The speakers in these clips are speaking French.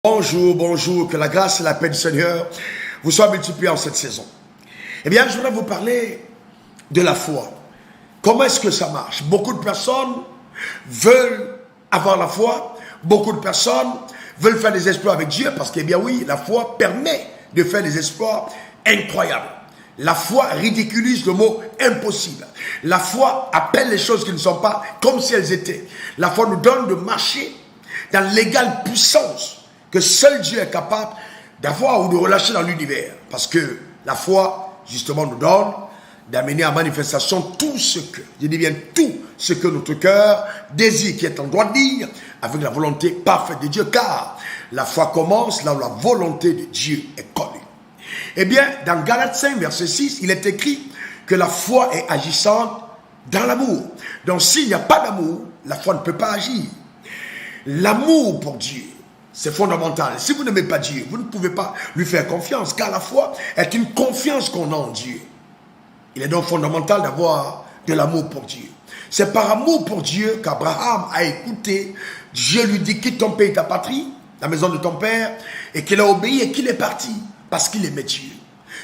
Bonjour, bonjour, que la grâce et la paix du Seigneur vous soient multipliées en cette saison. Eh bien, je voudrais vous parler de la foi. Comment est-ce que ça marche? Beaucoup de personnes veulent avoir la foi, beaucoup de personnes veulent faire des exploits avec Dieu, parce que, eh bien oui, la foi permet de faire des exploits incroyables. La foi ridiculise le mot impossible. La foi appelle les choses qui ne sont pas comme si elles étaient. La foi nous donne de marcher dans l'égale puissance que seul Dieu est capable d'avoir ou de relâcher dans l'univers. Parce que la foi, justement, nous donne d'amener en manifestation tout ce que, je dis bien tout ce que notre cœur désire, qui est en droite ligne avec la volonté parfaite de Dieu, car la foi commence là où la volonté de Dieu est connue. Eh bien, dans Galates 5, verset 6, il est écrit que la foi est agissante dans l'amour. Donc, s'il n'y a pas d'amour, la foi ne peut pas agir. L'amour pour Dieu, c'est fondamental. Si vous n'aimez pas Dieu, vous ne pouvez pas lui faire confiance, car la foi est une confiance qu'on a en Dieu. Il est donc fondamental d'avoir de l'amour pour Dieu. C'est par amour pour Dieu qu'Abraham a écouté. Dieu lui dit: quitte ton pays et ta patrie, la maison de ton père, et qu'il a obéi et qu'il est parti, parce qu'il aimait Dieu.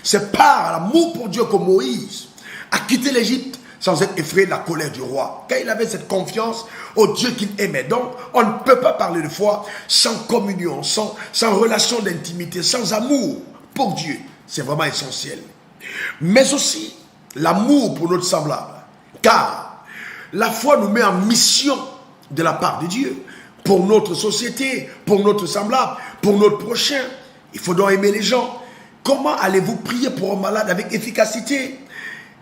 C'est par l'amour pour Dieu que Moïse a quitté l'Égypte sans être effrayé de la colère du roi, car il avait cette confiance au Dieu qu'il aimait. Donc, on ne peut pas parler de foi sans communion, sans relation d'intimité, sans amour pour Dieu. C'est vraiment essentiel. Mais aussi, l'amour pour notre semblable, car la foi nous met en mission de la part de Dieu, pour notre société, pour notre semblable, pour notre prochain. Il faut donc aimer les gens. Comment allez-vous prier pour un malade avec efficacité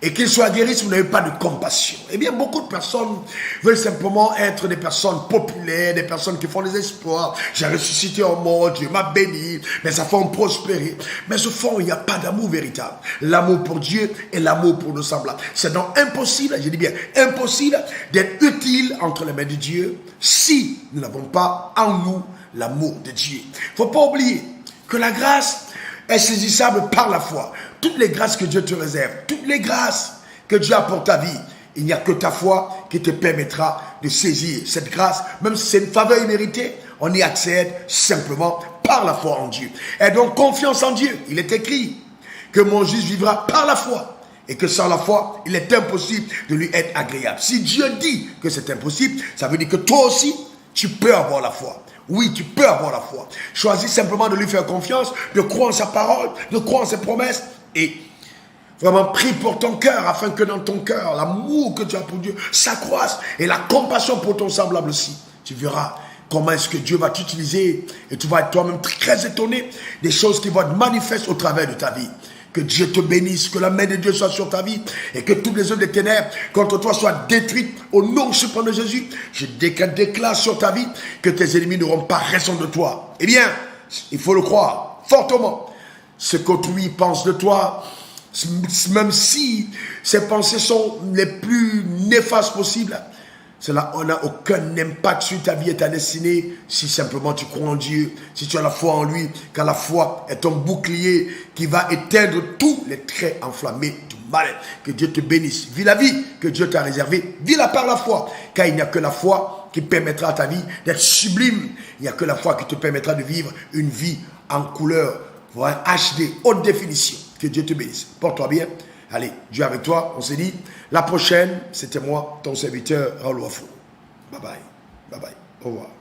et qu'il soit guéri si vous n'avez pas de compassion? Eh bien, beaucoup de personnes veulent simplement être des personnes populaires, des personnes qui font des exploits. J'ai ressuscité un mort, Dieu m'a béni, mes affaires ont prospéré. Mais au fond, il n'y a pas d'amour véritable. L'amour pour Dieu et l'amour pour nos semblables. C'est donc impossible, je dis bien impossible, d'être utile entre les mains de Dieu si nous n'avons pas en nous l'amour de Dieu. Il ne faut pas oublier que la grâce est saisissable par la foi. Toutes les grâces que Dieu te réserve, toutes les grâces que Dieu a pour ta vie, il n'y a que ta foi qui te permettra de saisir cette grâce. Même si c'est une faveur imméritée, on y accède simplement par la foi en Dieu. Et donc, confiance en Dieu. Il est écrit que mon juste vivra par la foi, et que sans la foi, il est impossible de lui être agréable. Si Dieu dit que c'est impossible, ça veut dire que toi aussi, tu peux avoir la foi. Oui, tu peux avoir la foi. Choisis simplement de lui faire confiance, de croire en sa parole, de croire en ses promesses, et vraiment prie pour ton cœur, afin que dans ton cœur, l'amour que tu as pour Dieu s'accroisse, et la compassion pour ton semblable aussi. Tu verras comment est-ce que Dieu va t'utiliser, et tu vas être toi-même très étonné des choses qui vont être manifestes au travers de ta vie. Que Dieu te bénisse, que la main de Dieu soit sur ta vie, et que toutes les œuvres des ténèbres contre toi soient détruites au nom suprême de Jésus. Je déclare sur ta vie que tes ennemis n'auront pas raison de toi. Eh bien, il faut le croire fortement. Ce qu'autrui pense de toi, même si ses pensées sont les plus néfastes possibles, cela n'a aucun impact sur ta vie et ta destinée si simplement tu crois en Dieu, si tu as la foi en lui, car la foi est ton bouclier qui va éteindre tous les traits enflammés du mal. Que Dieu te bénisse. Vis la vie que Dieu t'a réservée, vis-la par la foi, car il n'y a que la foi qui permettra à ta vie d'être sublime. Il n'y a que la foi qui te permettra de vivre une vie en couleur, voilà, HD, haute définition. Que Dieu te bénisse. Porte-toi bien. Allez, Dieu avec toi. On s'est dit, la prochaine, c'était moi, ton serviteur, Raoul Wafou. Bye bye. Bye bye. Au revoir.